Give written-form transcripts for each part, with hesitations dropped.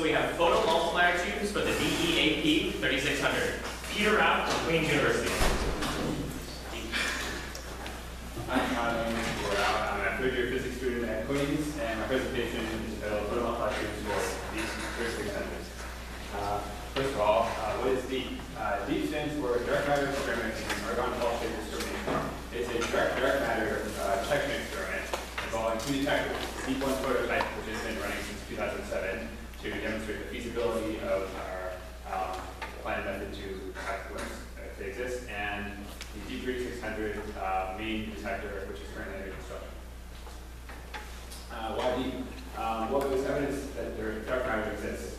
So we have photomultiplier tubes, but the DEAP 3600. Peter Rapp from Queen's University. I'm Connie Rao. I'm a third-year physics student at Queen's, and my presentation is entitled Photomultiplier tubes for these 3600s. First of all, what is DEAP? DEAP stands for Direct Matter Experiment in Argon Fault-Shaped Discrimination. It's a direct matter detection experiment involving two detectors, the DEAP-1 prototype, which has been running since 2007, to demonstrate the feasibility of our planned method to detect WIMPs if they exist, and the DEAP-3600 main detector, which is currently under construction. Why DEAP? Well, there's evidence that dark matter exists.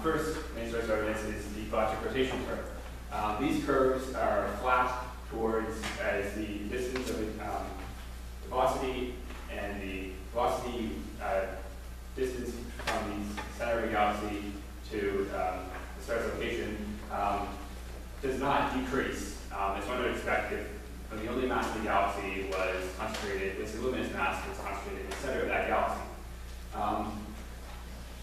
First main source of evidence is the galactic rotation curve. These curves are flat towards as the distance of the velocity and the velocity distance from the center of the galaxy to the star's location does not decrease. As one would expect if the only mass of the galaxy was concentrated, its luminous mass was concentrated in the center of that galaxy.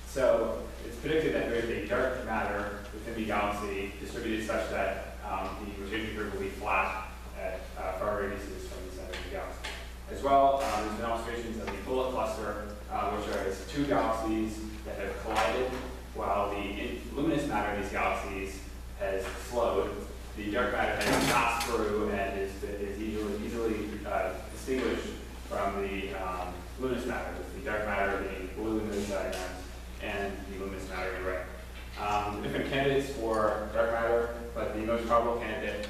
So it's predicted that there is a dark matter within the galaxy distributed such that the rotation curve will be flat at far radiuses from the center of the galaxy. As well, there's been observations of the bullet cluster, which are two galaxies that have collided while the luminous matter of these galaxies has slowed. The dark matter has passed through and is easily distinguished from the luminous matter, with the dark matter being blue in those diagrams and the luminous matter in red. The different candidates for dark matter, but the most probable candidate,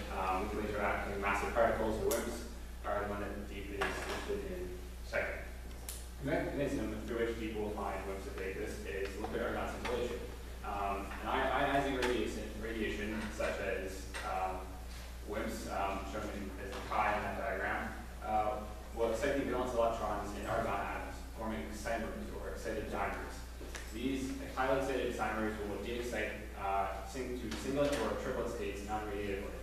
with interacting massive particles or WIMPs, are the one that DEAP is interested in second. The mechanism through which DEAP will find WIMPs if they exist is look at argon scintillation. And ionizing radiation, such as WIMPs, shown as a chi in that diagram, will excite the valence electrons in argon atoms, forming exciters or excited dimers. These highly excited dimers will de-excite to singlet or triplet states non-radiatively.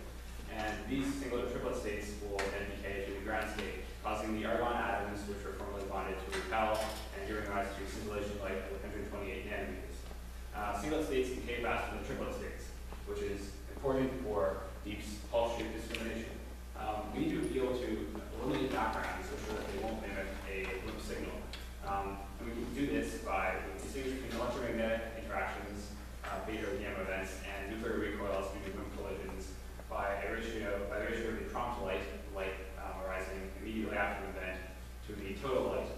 And these singlet or triplet states will then decay to the ground state, causing the argon atoms, which were formerly bonded, to repel and giving rise to scintillation light at 128 nanometers. Singlet states decay faster than triplet states, which is important for DEAP's pulse-shaped discrimination. We need to be able to eliminate backgrounds so that they won't mimic a WIMP signal. And we can do this by distinguishing between electromagnetic interactions, beta or gamma events, and nuclear recoils due to WIMP collisions by the ratio of the prompt light arising immediately after an event, to the total light.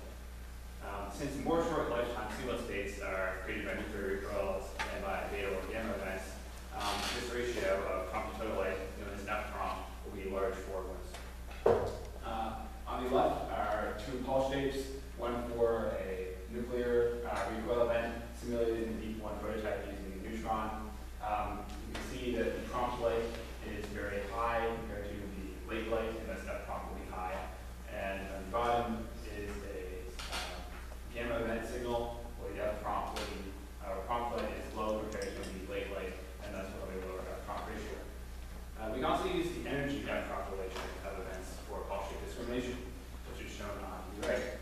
Since more short lifetime singlet states are created by nuclear recoils than by beta or gamma events, this ratio of prompt to total light, known as F prompt, will be large for WIMPs. On the left are two pulse shapes, one for a nuclear recoil event simulated in the DEAP-1 prototype using a neutron. You can see that the prompt light is very high compared to the late light, and thus F prompt will be high. And on the bottom is a gamma event signal, where the F prompt light is low compared to the late light, and thus will have a lower F prompt ratio. We can also use the energy F prompt relation of events for pulse-shaped discrimination, which is shown on the right.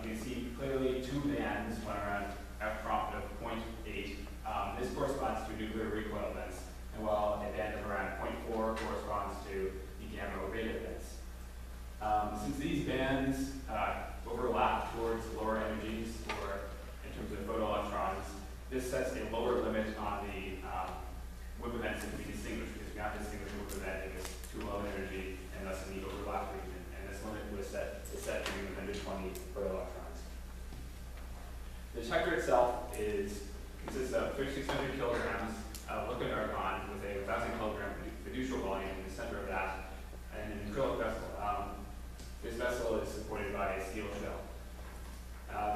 You can see clearly two bands, one around F prompt of 0.8. This corresponds to nuclear recoil events, and while a band of around 0.4 corresponds to the gamma or beta events. Since these bands overlap towards lower energies, or in terms of photoelectrons, this sets a lower limit on the WIMP events that can be distinguished, because we cannot distinguish a WIMP event if it's too low in energy and thus in the overlap region. And this limit is set to be 120 photoelectrons. The detector itself consists of 3,600 kilograms of liquid argon with a 1,000 kilogram fiducial volume in the center of that, and an acrylic vessel. This vessel is supported by a steel shell.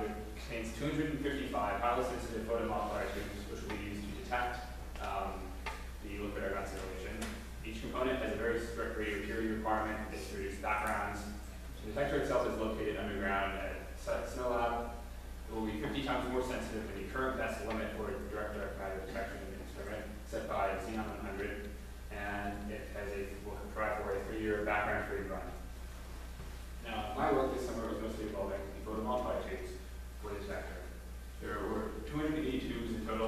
It contains 255 highly sensitive photomultiplier tubes, which will be used to detect the liquid argon scintillation. Each component has a very strict radio purity requirement to produce backgrounds. The detector itself is located underground at SNOLAB. It will be 50 times more sensitive than the current best limit for direct dark matter detection experiment set by Xenon 100, and it will provide for a 3-year background-free run. Now, my work this summer was mostly involving the photomultiplier tubes for the detector. There were 280 tubes in total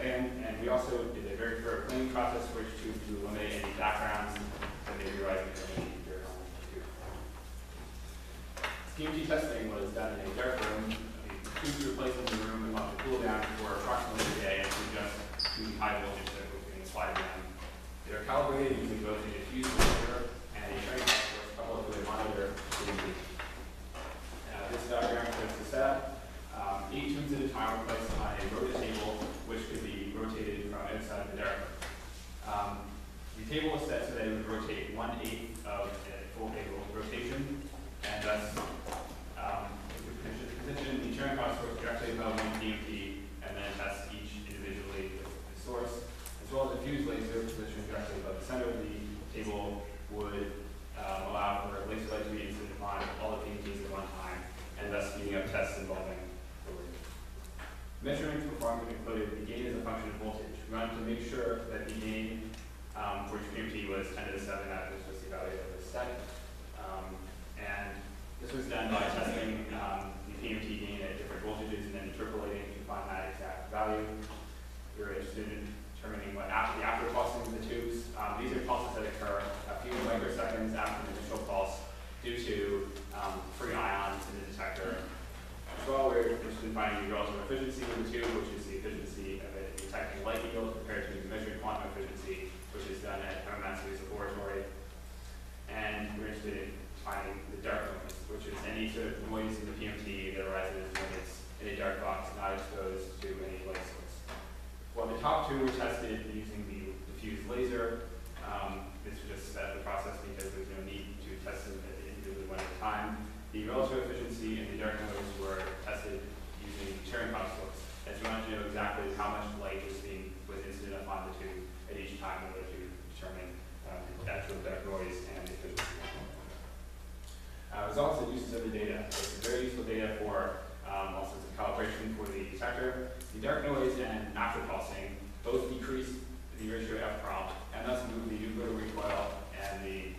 And we also did a very thorough cleaning process for each tube to eliminate any backgrounds that may be rising from any dirt on the tube. PMT testing was done in a dark room. The tubes were placed in the room and left to cool down for approximately a day and to adjust to the high voltage that was being applied to them. They are calibrated using both a diffuse laser and a training source coupled with a monitor PMT. This diagram shows the setup. 8 tubes at a time were placed on a rotor table, which could be rotated from outside the dark room. The table was set so that it would rotate 1/8 of a full table rotation, and thus it would position the turn cross source directly above one PMT, and then test each individually with the source, as well as a fuse laser positioned directly above the center of the table would allow for a laser light to be incident upon all the PMTs at one time, and thus speeding up tests involving the laser. Measurements performed included the gain as a function of voltage. We wanted to make sure that the gain for each PMT was 10 to the 7, that was just the value that was set. And this was done by testing the PMT gain at different voltages and then interpolating to find that exact value. We were interested in determining what the after pulsing of the tubes. These are pulses that occur a few microseconds after the initial pulse due to free ions in the detector. As well, we're interested in finding the relative efficiency of the tube, which is the efficiency of it detecting light yield compared to the measured quantum efficiency, which is done at Matsu's laboratory. And we're interested in finding the dark noise, which is any sort of noise in the PMT that arises when it's in a dark box, not exposed to any light source. Well, the top two were tested using the diffuse laser. This was just set up the process because there's no need to test them individually one at a time. The relative efficiency and the dark noise were tested using Cherenkov scopes, as we wanted to know exactly how much light was incident upon the tube at each time in order to determine the actual dark noise and the efficiency. Results and uses of the data. It's very useful data for all sorts of calibration for the detector. The dark noise and after pulsing both decrease the ratio F prompt and thus move the nuclear recoil and the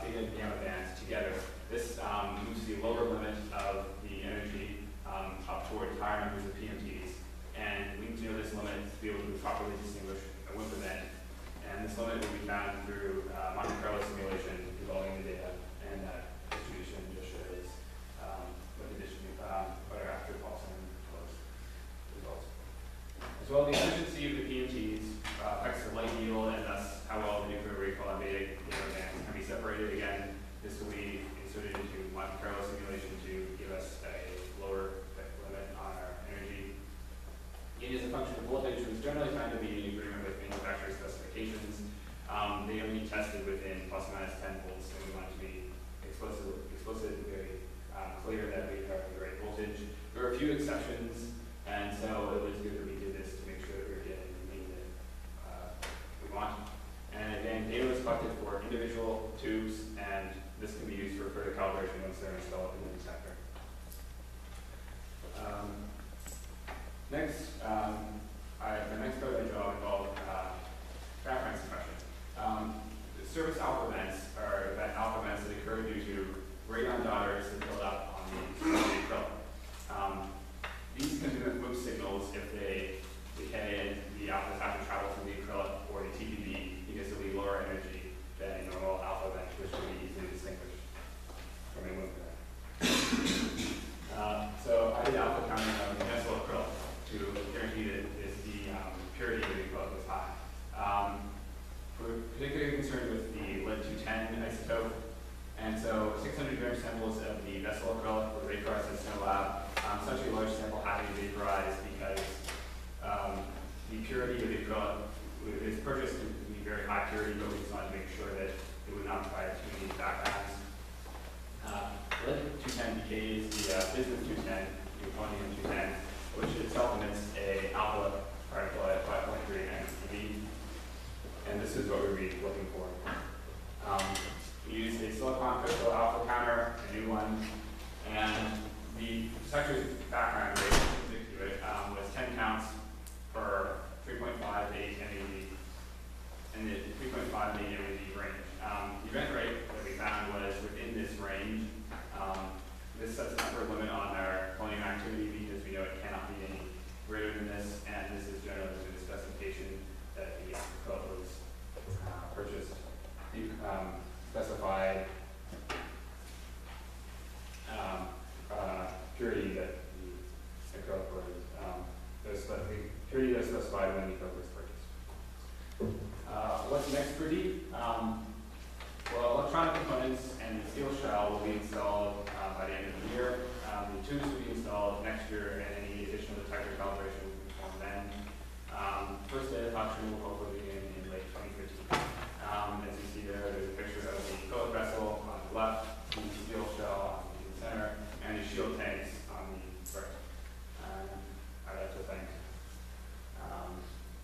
theta and gamma bands together. This moves the lower limit of the energy up toward higher numbers of PMTs. And we need to know this limit to be able to properly distinguish a WIMP event. And this limit will be found through Monte Carlo simulation involving the data. And that distribution just shows what are after pulsing results. As well, the efficiency of the PMTs affects the light yield and thus how well the nuclear recoil and beta bands can be separated. Again, this will be inserted into Monte Carlo simulation to give us a lower limit on our energy. Gain as a function of voltage was generally found to be in agreement with manufacturer specifications. They only tested within plus or minus 10 volts, and we want to be explicit and very clear that we are the right voltage. There were a few exceptions, and so it was good that we did this to make sure that we're getting the mean that we want. And again, data was collected for individual tubes, and this can be used for further calibration once they're installed in the detector. Next, the next part of the job involved background suppression. Service alpha events are alpha events that occur due to radon daughters that build up on the acrylic. These can be WIMP signals if they decay and the alphas have to travel through the acrylic or the TPB because they'll be lower energy than a normal alpha event, which can be easily distinguished from a WIMP event. So I did alpha counting on the vessel acrylic to guarantee that the purity of the acrylic was high. We're particularly concerned with the lead-210 isotope, and so 600 gram samples of the vessel acrylic were vaporized at Snow Lab. Such a large sample had to be vaporized because the purity of the acrylic is purchased to be very high purity, but we just wanted to make sure that it would not provide too many backgrounds. Lead-210 decays the bismuth-210, plutonium-210, which itself emits a alpha particle at 5.3 MeV. And this is what we'd be looking for. We used a silicon crystal alpha counter, a new one, and the detector's background rate was 10 purity that's specified when the equipment is purchased. What's next for DEEP? Well, electronic components and the steel shell will be installed by the end of the year. The tubes will be installed next year, and any additional detector calibration will be performed then. First day of production will hopefully begin in late 2015. As you see there, there's a picture of the coated vessel on the left, the steel shell in the center, and the shield tanks on the right. I'd like to thank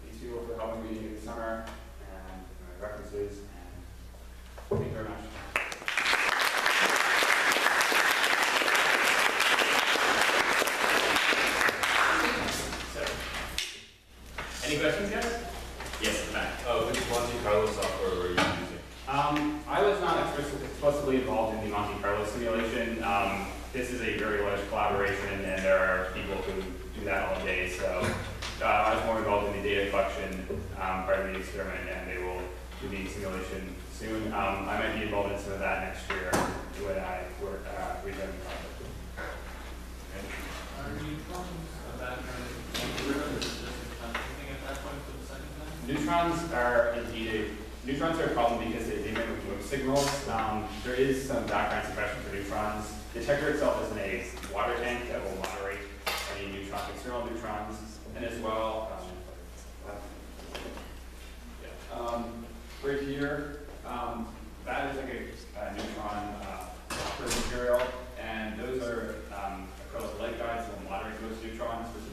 these people for helping me in the summer and my references. And thank you very much. Any questions, guys? Yes, in the back. Which Monte Carlo software were you using? I was not explicitly involved in the Monte Carlo simulation. This is a very large collaboration, and there are people who do that all day. So I was more involved in the data collection part of the experiment, and they will do the simulation soon. I might be involved in some of that next year when I work redoing the project. Are neutrons a background in just anything at that point for the second time? Neutrons are a problem because they emit remote signals. There is some background suppression for neutrons. The detector itself is in a water tank that will moderate any external neutrons, and as well, right here, that is like a neutron material, and those are acrylic light guides that will moderate those neutrons, which is